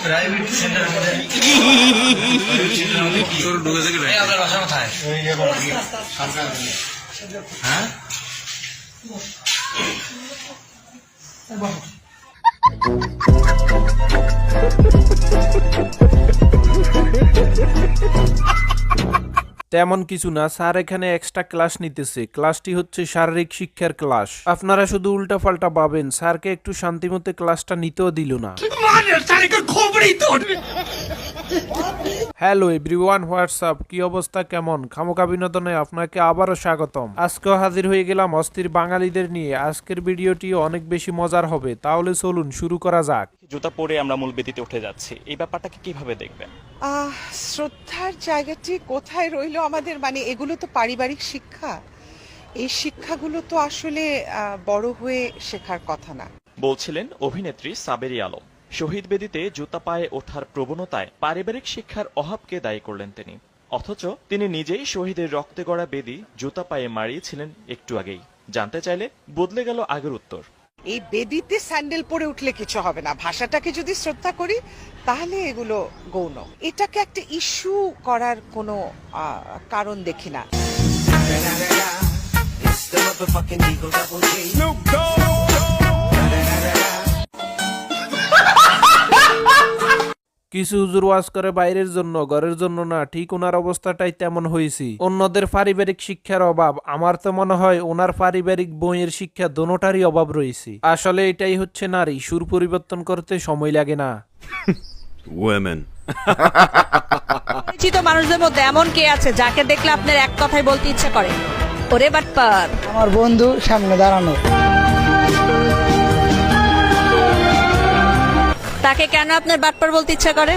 Private centre আপনার বাসা কোথায়? হ্যাঁ তেমন কিছু না স্যার, এখানে এক্সট্রা ক্লাস নিতেছে। ক্লাসটি হচ্ছে শারীরিক শিক্ষার ক্লাস। আপনারা শুধু উল্টা পাল্টা পাবেন, স্যারকে একটু শান্তিমতে ক্লাসটা নিতেও দিল না। হ্যালো এভরিওয়ান, হোয়াটসঅ্যাপ, কি অবস্থা, কেমন? খামোকা বিনোদনে আপনাকে আবারও স্বাগতম। আজকেও হাজির হয়ে গেলাম অস্থির বাঙালিদের নিয়ে। আজকের ভিডিওটিও অনেক বেশি মজার হবে, তাহলে চলুন শুরু করা যাক। জুতা পরে আমরা মূল বেদিতে উঠে যাচ্ছি, এই ব্যাপারটাকে কিভাবে দেখবেন? শ্রদ্ধার জায়গাটি কোথায় রইলো আমাদের? মানে এগুলো তো পারিবারিক শিক্ষা, এই শিক্ষাগুলো তো আসলে বড় হয়ে শেখার কথা না। বলছিলেন অভিনেত্রী সাবেরি আলম। শহীদ বেদিতে জুতা পায়ে ওঠার প্রবণতায় পারিবারিক শিক্ষার অভাবকে দায়ী করলেন তিনি। অথচ তিনি নিজেই শহীদের রক্তে গড়া বেদি জুতা পায়ে মারিয়েছিলেন একটু আগেই। জানতে চাইলে বদলে গেল আগের উত্তর। এই বেদিতে স্যান্ডেল পরে উঠলে কিছু হবে না, ভাষাটাকে যদি শ্রদ্ধা করি তাহলে এগুলো গৌণ। এটাকে একটা ইস্যু করার কোনো কারণ দেখি না। কিছু হুজুর ওয়াজ করে বাইরের জন্য, ঘরের জন্য না। ঠিক ওনার অবস্থাটাই তেমন হয়েছে। অন্যদের পারিবারিক শিক্ষার অভাব, আমার তো মনে হয় ওনার পারিবারিক বইয়ের শিক্ষা দোনোটারই অভাব রয়েছে। আসলে এটাই হচ্ছে নারী, সুর পরিবর্তন করতে সময় লাগে না। পরিচিত মানুষদের মধ্যে এমন কে আছে যাকে দেখলে আপনার এক কথাই বলতে ইচ্ছে করে, ওরে বাটপার? আমার বন্ধু সামনে দাঁড়ানো। তাকে কেন আপনার বাটপার বলতে ইচ্ছা করে?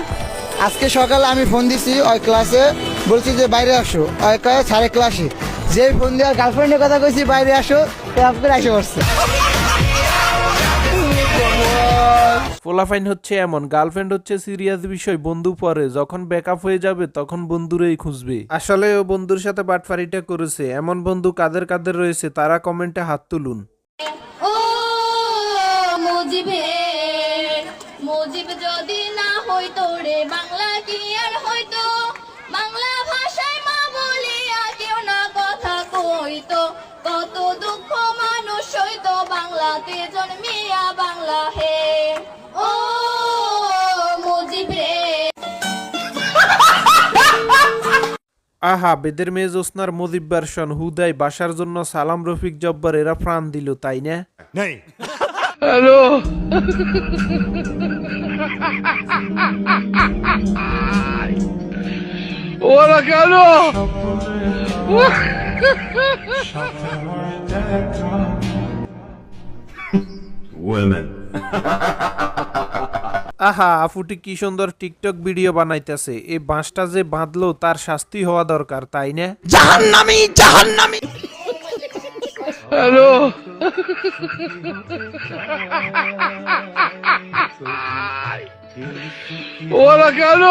আজকে সকালে আমি ফোন দিছি ওই ক্লাসে, বলছি যে বাইরে আসো, ওই কয়ে সাড়ে ক্লাসে যেই ফোন দিয়ে গার্লফ্রেন্ডের কথা কইছি বাইরে আসো, আপনার এসে পড়ছে। পোলাফাইন হচ্ছে এমন, গার্লফ্রেন্ড হচ্ছে সিরিয়াস বিষয়, বন্ধু পরে যখন ব্যাকআপ হয়ে যাবে তখন বন্ধুরেই খুঁজবে। আসলে ও বন্ধুর সাথে বাটফারিটা করেছে। এমন বন্ধু কাদের কাদের রয়েছে তারা কমেন্টে হাত তুলুন। ও মুজিব যদি না হইতো রে বাংলা কি আর হইতো? বাংলা ভাষায় মা বলিয়া কেউ না কথা কইতো, কত দুঃখ মানুষ হইতো বাংলাতে জন্মিয়া। বাংলা হে ও মুজিব রে। আহা, বেদের মেয়ে জোসনার মুজিব ভার্সন। হুদাই বাসার জন্য সালাম, রফিক, জব্বার এরা প্রাণ দিল, তাই না? হ্যালো, ওরা কেন? আহা, আফুটি কি সুন্দর টিকটক ভিডিও বানাইতেছে। এই বাঁশটা যে বাঁধলো তার শাস্তি হওয়া দরকার, তাই না? জাহান্নামী, জাহান্নামী। হ্যালো, ওরা কেন?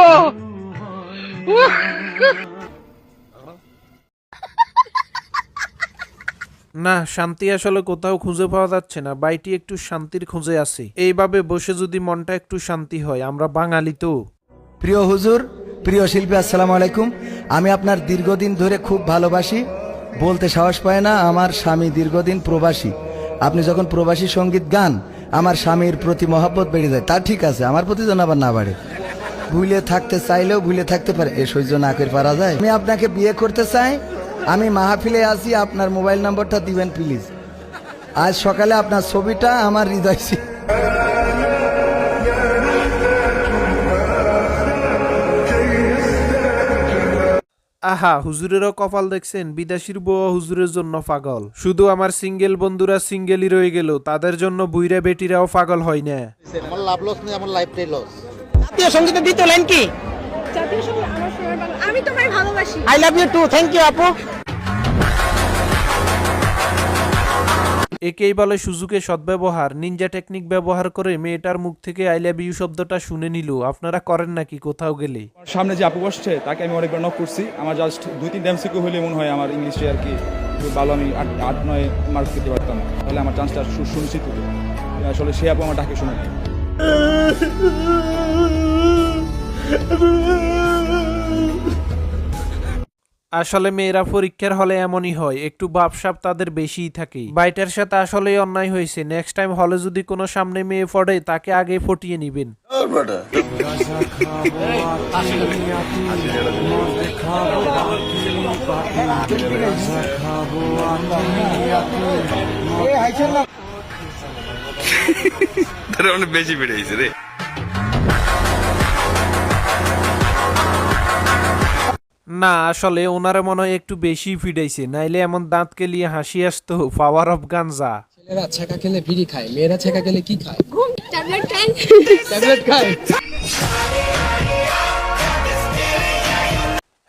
না, শান্তি আসলে কোথাও খুঁজে পাওয়া যাচ্ছে না। বাইটি একটু শান্তির খুঁজে আছে। এইভাবে বসে যদি মনটা একটু শান্তি হয়, আমরা বাঙালি তো। প্রিয় হুজুর, প্রিয় শিল্পী, আসসালামু আলাইকুম। আমি আপনার দীর্ঘদিন ধরে খুব ভালোবাসি, বলতে সাহস পায় না। আমার স্বামী দীর্ঘদিন প্রবাসী। আপনি যখন প্রবাসী সঙ্গীত গান, আমার স্বামীর প্রতি মহব্বত বেড়ে যায়। তা ঠিক আছে, আমার প্রতি যেন আবার না বাড়ে। ভুলে থাকতে চাইলেও ভুলে থাকতে পারে, এ সহ্য না করে পারা যায়? আমি আপনাকে বিয়ে করতে চাই, আমি মাহফিলে আছি, আপনার মোবাইল নাম্বারটা দিবেন প্লিজ। আজ সকালে আপনার ছবিটা আমার হৃদয়। আহা, হুজুরেরও কপাল দেখছেন, বিদেশির বউ হুজুরের জন্য পাগল। শুধু আমার সিঙ্গেল বন্ধুরা সিঙ্গেলই রয়ে গেল, তাদের জন্য বুইরা বেটিরাও পাগল হয় না। আমার লাভ লস নেই, আমার লাইফটাই লস। জাতীয় সঙ্গীতের দ্বিতীয় লাইন কি? জাতীয় সঙ্গীত আমার সোনার বাংলা, আমি তোমায় ভালোবাসি। I love you too. Thank you আপু। একেই বলে সুযোগে সদ্ব্যবহার। নিনজা টেকনিক ব্যবহার করে মেয়েটার মুখ থেকে আই লাভ ইউ শব্দটা শুনে নিল। আপনারা করেন নাকি কোথাও গেলে? সামনে যে আপু বসছে তাকে আমি অনেকবার নক করছি, আমার জাস্ট 2-3 এমসিকিউ হলে মনে হয় আমার ইংলিশে আর কি খুব ভালো, আমি 8-9 মার্কস পেতে পারতাম, তাহলে আমার চান্সটা সুনিশ্চিত হতো। আসলে সে আপু আমার ডাকে শুনে। আসলে মেয়েরা পরীক্ষার হলে এমনই হয়, একটু ভাবসাব তাদের বেশিই থাকে। বাইটার সাথে আসলেই অন্যায় হয়েছে। নেক্সট টাইম হলে যদি কোনো সামনে মেয়ে পড়ে তাকে আগে ফটিয়ে নিবেন। অনেক বেশি বেড়েছে রে। না আসলে ওনারা মনে হয় একটু বেশি ফিডাইছে, নাইলে এমন দাঁত কেলিয়ে হাসি আসতো। পাওয়ার অফ গাঞ্জা। ছেলেরা ছেঁকা খেলে বিড়ি খায়, মেয়েরা ছেঁকা খেলে কি খায়? ট্যাবলেট খাই। ট্যাবলেট খায়।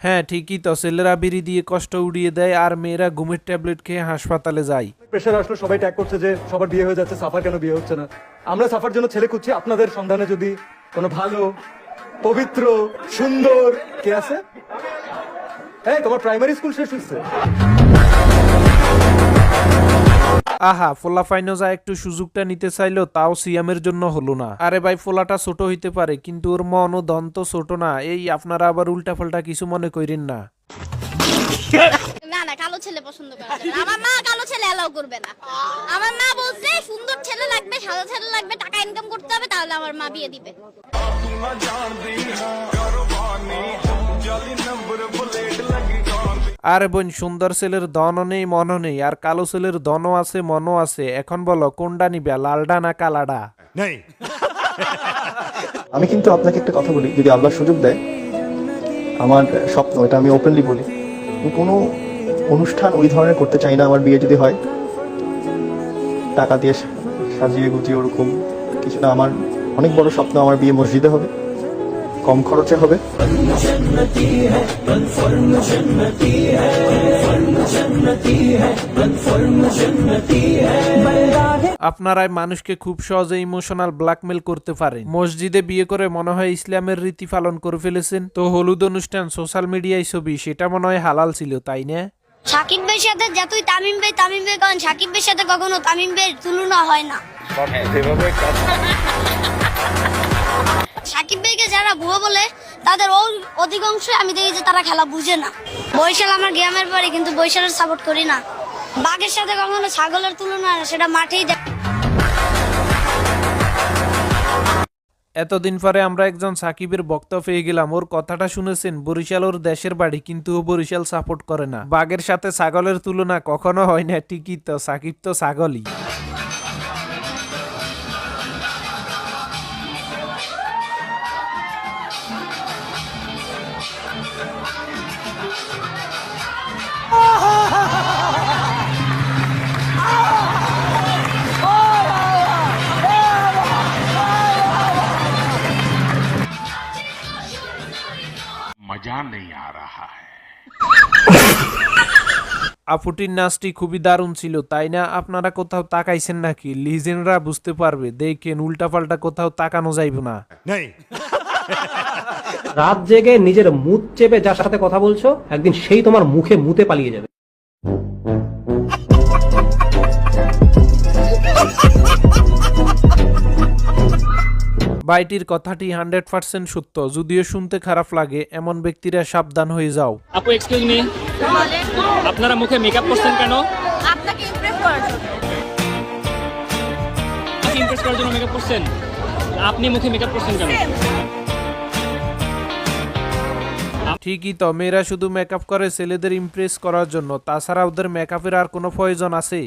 হ্যাঁ ঠিকই তো, ছেলেরা বিড়ি দিয়ে কষ্ট উড়িয়ে দেয় আর মেয়েরা ঘুমের ট্যাবলেট খেয়ে হাসপাতালে যায়। প্রেশার আসলে সবাই ট্যাগ করছে যে সবার বিয়ে হয়ে যাচ্ছে, সাফার কেন বিয়ে হচ্ছে না? আমরা সাফার জন্য ছেলে খুঁজছি, আপনাদের সন্ধানে যদি কোনো ভালো পবিত্র সুন্দর কে আছে? এই তোমার প্রাইমারি স্কুল শেষ হচ্ছে? আহা, ফোলা ফাইনোজা একটু সুযোগটা নিতে চাইলো, তাও সিয়ামের জন্য হলো না। আরে ভাই, ফোলাটা ছোট হইতে পারে কিন্তু ওর মন ও দন তো ছোট না। এই আপনারা আবার উল্টা পাল্টা কিছু মনে করেন না। না না, কালো ছেলে পছন্দ করে না। আমার মা কালো ছেলে এলাও করবে না। আমার মা বলছে সুন্দর ছেলে লাগবে, সাদা ছেলে লাগবে, টাকা ইনকাম করতে হবে, তাহলে আমার মা বিয়ে দিবে। আরে বোন, সুন্দর ছেলের দনও নেই মনও নেই, আর কালো ছেলের দনও আছে মনও আছে। এখন বলো কোনটা নিবে, লালডা না কালাডা? আমি কিন্তু আপনাকে একটা কথা বলি, যদি আল্লাহ সুযোগ দেয়, আমার স্বপ্ন, এটা আমি ওপেনলি বলি, আমি কোনো অনুষ্ঠান ওই ধরনের করতে চাই না। আমার বিয়ে যদি হয় টাকা দিয়ে সাজিয়ে গুজিয়ে ওরকম কিছু না। আমার অনেক বড় স্বপ্ন, আমার বিয়ে মসজিদে হবে, কম খরচে হবে। আপনারাই মানুষকে খুব সহজে ইমোশনাল ব্ল্যাকমেল করতে পারেন। মসজিদে বিয়ে করে মনে হয় ইসলামের রীতি পালন করে ফেলেছেন। তো হলুদ অনুষ্ঠান, সোশ্যাল মিডিয়ায় ছবি, সেটা মনে হয় হালাল ছিল, তাই না? সাকিব ভাইয়ের সাথে যতই তামিম ভাই কারণ সাকিব ভাইয়ের সাথে কখনো তামিম ভাইয়ের তুলনা হয় না। সাকিব ভাইকে যারা ভুয়ো বলে তাদের অধিকাংশ আমি দেখি যে তারা খেলা বুঝে না। বরিশাল আমার গ্রামের বাড়ি, কিন্তু বরিশালের সাপোর্ট করি না। বাঘের সাথে কখনো ছাগলের তুলনা সেটা মাঠেই দেয়। এতদিন পরে আমরা একজন সাকিবের বক্তা পেয়ে গেলাম। ওর কথাটা শুনেছেন? বরিশাল ওর দেশের বাড়ি, কিন্তু ও বরিশাল সাপোর্ট করে না। বাঘের সাথে ছাগলের তুলনা কখনো হয় না। ঠিকই তো, সাকিব তো ছাগলই। मजा नहीं आ रहा है। আপুটির নাচটি খুবই দারুণ ছিল, তাই না? আপনারা কোথাও তাকাইছেন নাকি? লিজেন্ডরা বুঝতে পারবে, দেখেন উল্টাপাল্টা কোথাও তাকানো যাইব না। রাত জেগে নিজের মুখ চেপে যার সাথে কথা বলছো, একদিন সেই তোমার মুখে মুতে পালিয়ে যাবে। বাইটির কথাটি 100% সত্য, যদিও শুনতে খারাপ লাগে। এমন ব্যক্তিরা সাবধান হয়ে যাও। আপু এক্সকিউজ মি, আপনারা মুখে মেকআপ করছেন কেন? আপনাকে ইমপ্রেস করার জন্য। আপনি ইমপ্রেস করার জন্য মেকআপ করছেন? আপনি মুখে মেকআপ করছেন কেন? ঠিকই তো, মেয়েরা শুধু মেকআপ করে ছেলেদের ইমপ্রেস করার জন্য। তাছাড়া ওদের মেকআপের আর কোনো প্রয়োজন আছে?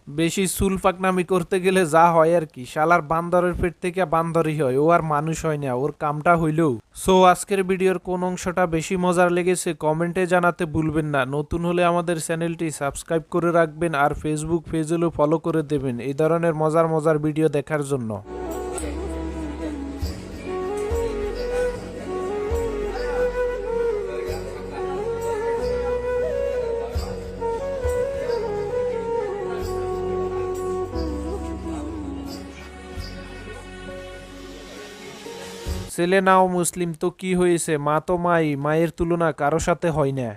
বেশি চুল পাকনামি করতে গেলে যা হয় আর কি, শালার বান্দরের পেট থেকে বান্দরই হয়, ও আর মানুষ হয় না, ওর কামটা হইলেও। সো আজকের ভিডিওর কোন অংশটা বেশি মজার লেগেছে কমেন্টে জানাতে ভুলবেন না। নতুন হলে আমাদের চ্যানেলটি সাবস্ক্রাইব করে রাখবেন আর ফেসবুক পেজগুলো ফলো করে দেবেন এই ধরনের মজার মজার ভিডিও দেখার জন্য। ছেলে নাও মুসলিম তো কি হয়েছে, মা তো মাই, মায়ের তুলনা কারো সাথে হয় না।